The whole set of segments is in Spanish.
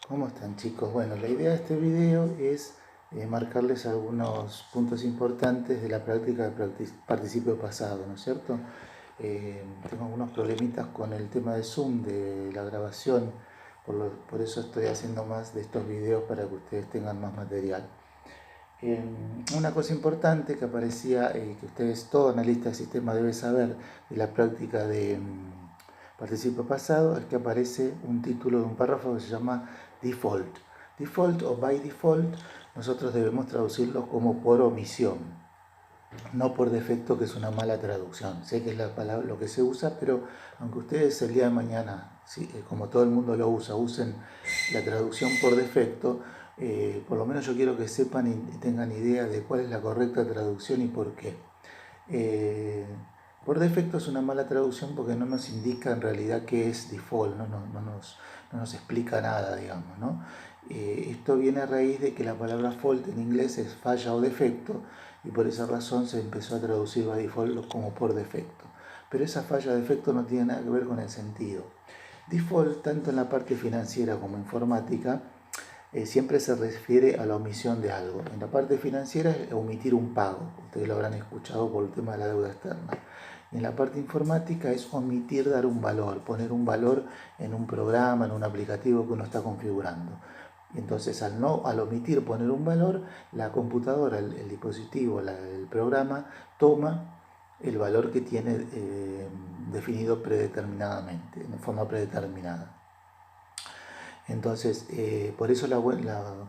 ¿Cómo están, chicos? Bueno, la idea de este video es marcarles algunos puntos importantes de la práctica de participio pasado, ¿no es cierto? Tengo algunos problemitas con el tema de Zoom, de la grabación, por eso estoy haciendo más de estos videos para que ustedes tengan más material. Una cosa importante que aparecía, que ustedes, todo analista de sistema debe saber de la práctica de participio pasado, es que aparece un título de un párrafo que se llama default. Default o by default, nosotros debemos traducirlo como por omisión, no por defecto, que es una mala traducción. Sé que es la palabra lo que se usa, pero aunque ustedes el día de mañana, ¿sí?, como todo el mundo lo usa, usen la traducción por defecto, por lo menos yo quiero que sepan y tengan idea de cuál es la correcta traducción y por qué. Por defecto es una mala traducción porque no nos indica en realidad qué es default, no nos explica nada, digamos, ¿no? Esto viene a raíz de que la palabra fault en inglés es falla o defecto, y por esa razón se empezó a traducir by default como por defecto. Pero esa falla o defecto no tiene nada que ver con el sentido. Default, tanto en la parte financiera como informática, siempre se refiere a la omisión de algo. En la parte financiera es omitir un pago, ustedes lo habrán escuchado por el tema de la deuda externa. Y en la parte informática es omitir dar un valor, poner un valor en un programa, en un aplicativo que uno está configurando. Y entonces al omitir poner un valor, la computadora, el dispositivo, el programa toma el valor que tiene definido predeterminadamente, en forma predeterminada. Entonces, por eso la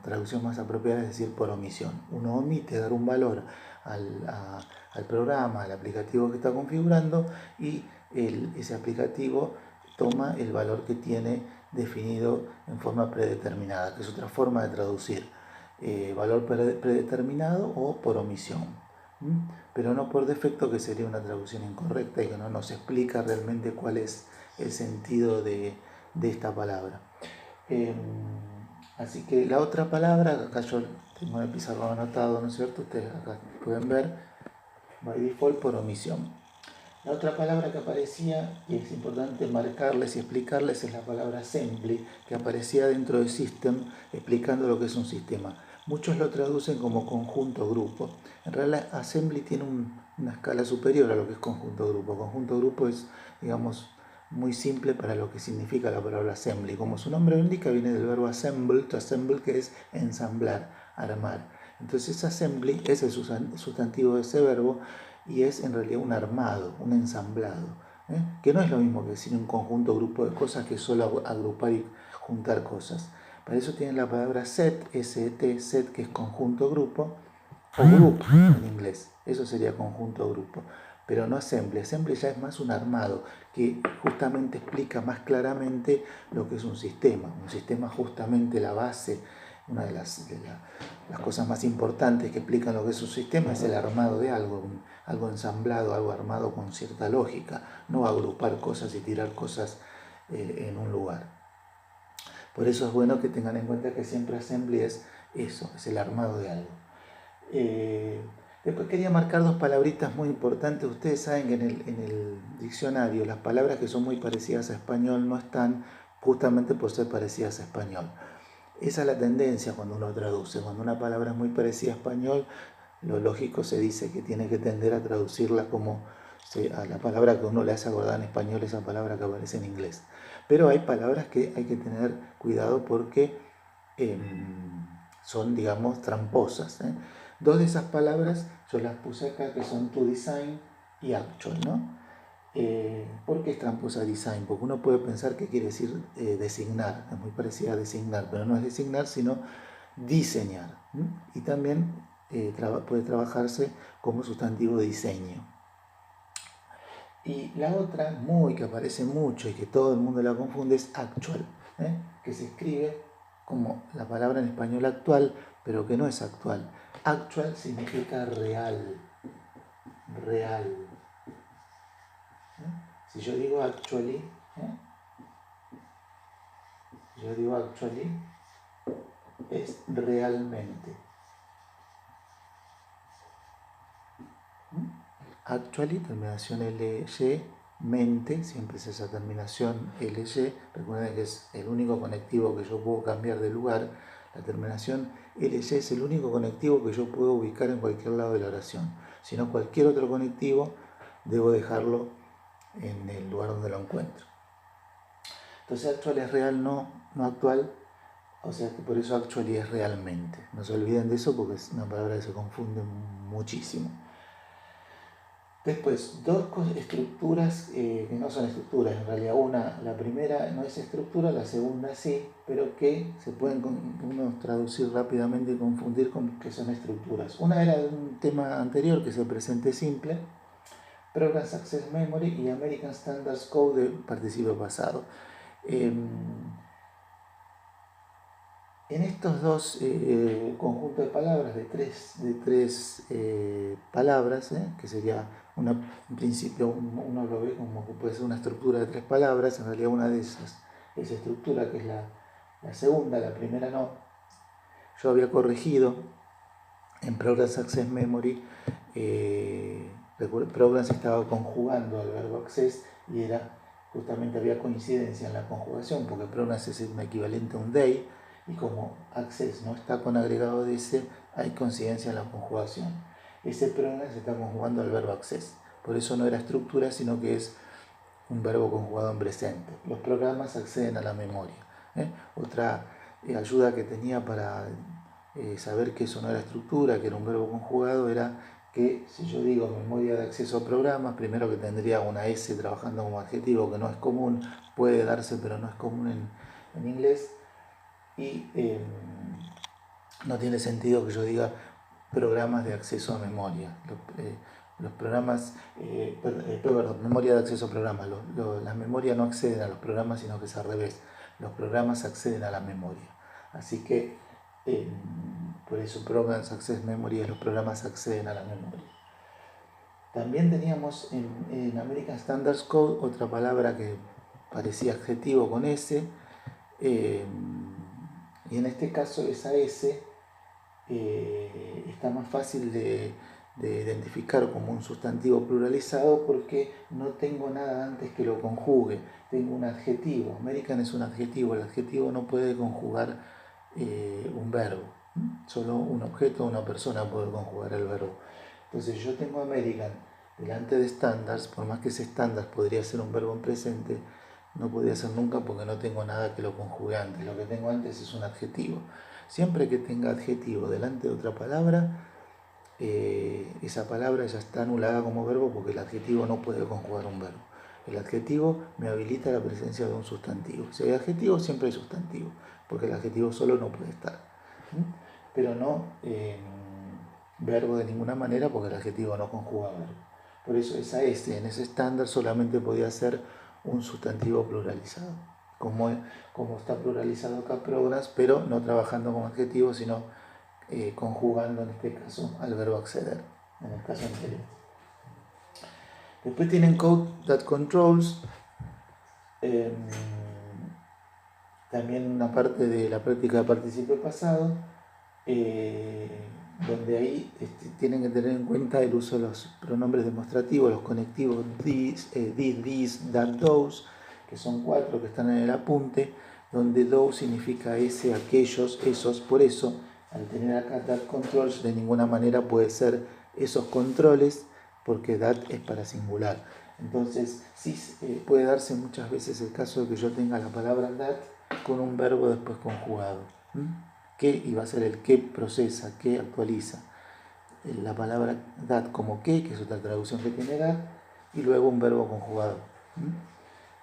traducción más apropiada es decir por omisión. Uno omite dar un valor al programa, al aplicativo que está configurando, y ese aplicativo toma el valor que tiene definido en forma predeterminada, que es otra forma de traducir valor predeterminado o por omisión. Pero no por defecto, que sería una traducción incorrecta y que no nos explica realmente cuál es el sentido de esta palabra. Así que la otra palabra, acá yo tengo el pizarrón anotado, ¿no es cierto? Ustedes acá pueden ver, by default, por omisión. La otra palabra que aparecía, y es importante marcarles y explicarles, es la palabra assembly, que aparecía dentro del system, explicando lo que es un sistema. Muchos lo traducen como conjunto grupo. En realidad, assembly tiene una escala superior a lo que es conjunto grupo. Conjunto grupo es, digamos, muy simple para lo que significa la palabra assembly. Como su nombre lo indica, viene del verbo assemble, to assemble, que es ensamblar, armar. Entonces assembly es el sustantivo de ese verbo y es en realidad un armado, un ensamblado, que no es lo mismo que decir un conjunto, grupo de cosas, que solo agrupar y juntar cosas. Para eso tienen la palabra set, S-E-T, set, que es conjunto grupo, o group en inglés. Eso sería conjunto grupo, pero no assembly. Assembly ya es más un armado, que justamente explica más claramente lo que es un sistema. Un sistema, justamente la base, una de las cosas más importantes que explican lo que es un sistema, es el armado de algo, algo ensamblado, algo armado con cierta lógica, no agrupar cosas y tirar cosas en un lugar. Por eso es bueno que tengan en cuenta que siempre assembly es eso, es el armado de algo. Después quería marcar dos palabritas muy importantes. Ustedes saben que en el diccionario las palabras que son muy parecidas a español no están, justamente por ser parecidas a español. Esa es la tendencia cuando uno traduce. Cuando una palabra es muy parecida a español, lo lógico se dice que tiene que tender a traducirla como a la palabra que uno le hace acordar en español, esa palabra que aparece en inglés. Pero hay palabras que hay que tener cuidado porque son, digamos, tramposas. Dos de esas palabras yo las puse acá, que son to design y actual, ¿no? ¿Por qué es tramposa design? Porque uno puede pensar que quiere decir designar, es muy parecida a designar, pero no es designar, sino diseñar. Y también puede trabajarse como sustantivo de diseño. Y la otra, que aparece mucho y que todo el mundo la confunde, es actual, que se escribe como la palabra en español actual, pero que no es actual. Actual significa real, real. Si yo digo actually, es realmente. Actually, terminación LY, mente, siempre es esa terminación LY. Recuerden que es el único conectivo que yo puedo cambiar de lugar. La terminación LY es el único conectivo que yo puedo ubicar en cualquier lado de la oración. Si no, cualquier otro conectivo debo dejarlo en el lugar donde lo encuentro. Entonces actual es real, no actual. O sea que por eso actually es realmente. No se olviden de eso porque es una palabra que se confunde muchísimo. Después, dos estructuras que no son estructuras, en realidad la primera no es estructura, la segunda sí, pero que se pueden uno traducir rápidamente y confundir con que son estructuras. Una era de un tema anterior, que es el presente simple, Program Access Memory y American Standards Code de participio pasado. En estos dos conjuntos de palabras, de tres palabras, que sería en principio uno lo ve como que puede ser una estructura de tres palabras, en realidad una de esas, esa estructura que es la segunda, la primera no. Yo había corregido en Programs Access Memory, Programs estaba conjugando al verbo access y justamente había coincidencia en la conjugación, porque Programs es un equivalente a un day, y como access no está con agregado de ese, hay coincidencia en la conjugación. Ese program se está conjugando al verbo access. Por eso no era estructura, sino que es un verbo conjugado en presente. Los programas acceden a la memoria. Otra ayuda que tenía para saber que eso no era estructura, que era un verbo conjugado, era que si yo digo memoria de acceso a programas, primero que tendría una S trabajando como adjetivo, que no es común, puede darse, pero no es común en inglés. Y no tiene sentido que yo diga programas de acceso a memoria. Los programas, perdón, memoria de acceso a programas. Las memorias no acceden a los programas, sino que es al revés. Los programas acceden a la memoria. Así que, por eso Programs Access Memory, los programas acceden a la memoria. También teníamos en American Standards Code otra palabra que parecía adjetivo con S. Y en este caso esa S está más fácil de identificar como un sustantivo pluralizado porque no tengo nada antes que lo conjugue. Tengo un adjetivo. American es un adjetivo. El adjetivo no puede conjugar un verbo. Solo un objeto o una persona puede conjugar el verbo. Entonces yo tengo American delante de standards, por más que ese standards podría ser un verbo en presente, no podría ser nunca porque no tengo nada que lo conjugue antes. Lo que tengo antes es un adjetivo. Siempre que tenga adjetivo delante de otra palabra, esa palabra ya está anulada como verbo porque el adjetivo no puede conjugar un verbo. El adjetivo me habilita la presencia de un sustantivo. Si hay adjetivo, siempre hay sustantivo, porque el adjetivo solo no puede estar. Pero no verbo de ninguna manera porque el adjetivo no conjuga verbo. Por eso esa S en ese estándar solamente podía ser un sustantivo pluralizado. Como está pluralizado acá Programs, pero no trabajando como adjetivo, sino conjugando en este caso al verbo acceder, en el caso anterior. Después tienen Code That Controls, también una parte de la práctica de participio pasado, donde ahí tienen que tener en cuenta el uso de los pronombres demostrativos, los conectivos this, that, those, que son 4 que están en el apunte, donde those significa ese, aquellos, esos. Por eso, al tener acá that controls, de ninguna manera puede ser esos controles, porque that es para singular. Entonces, sí puede darse muchas veces el caso de que yo tenga la palabra that con un verbo después conjugado. Que iba a ser el que procesa, que actualiza. La palabra that como que es otra traducción que tiene that, y luego un verbo conjugado,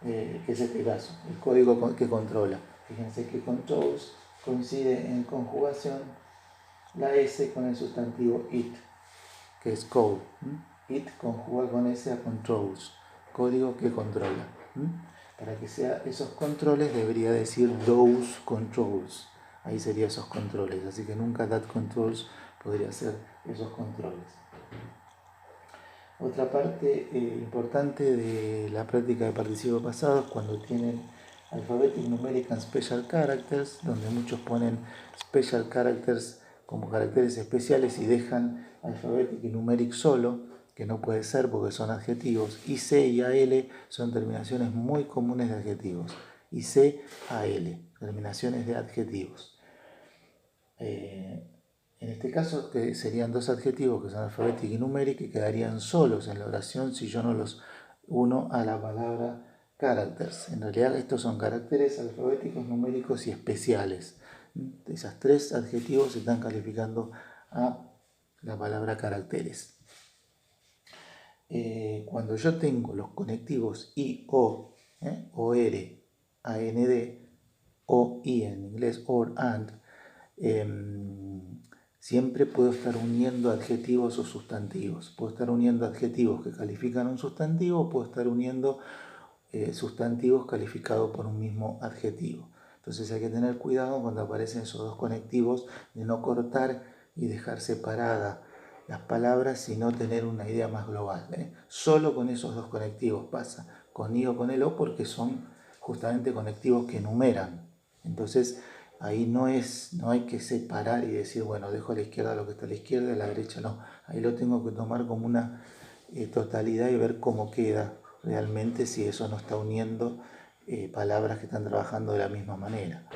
que es este caso, el código que controla. Fíjense que controls coincide en conjugación la S con el sustantivo it, que es code. It conjuga con S a controls, código que controla. Para que sea esos controles debería decir those controls. Ahí serían esos controles, así que nunca that controls podría ser esos controles. Otra parte importante de la práctica de participio pasado es cuando tienen Alphabetic, Numeric and Special Characters, donde muchos ponen Special Characters como caracteres especiales y dejan Alphabetic y Numeric solo. que no puede ser porque son adjetivos, y C y AL son terminaciones muy comunes de adjetivos. Y C, AL, terminaciones de adjetivos. En este caso que serían dos adjetivos que son alfabética y numérica y quedarían solos en la oración si yo no los uno a la palabra characters. En realidad estos son caracteres alfabéticos, numéricos y especiales. Esos tres adjetivos se están calificando a la palabra caracteres. Cuando yo tengo los conectivos I, O, OR, AND, o I en inglés, or, and, siempre puedo estar uniendo adjetivos o sustantivos. Puedo estar uniendo adjetivos que califican un sustantivo, puedo estar uniendo sustantivos calificados por un mismo adjetivo. Entonces hay que tener cuidado cuando aparecen esos dos conectivos de no cortar y dejar separadas las palabras, sino tener una idea más global. Solo con esos dos conectivos pasa, con I o con el O, porque son justamente conectivos que enumeran. Entonces ahí no hay que separar y decir, bueno, dejo a la izquierda lo que está a la izquierda y a la derecha no. Ahí lo tengo que tomar como una totalidad y ver cómo queda realmente si eso no está uniendo palabras que están trabajando de la misma manera.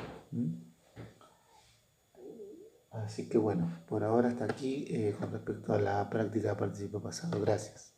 Así que bueno, por ahora hasta aquí con respecto a la práctica de participo pasado. Gracias.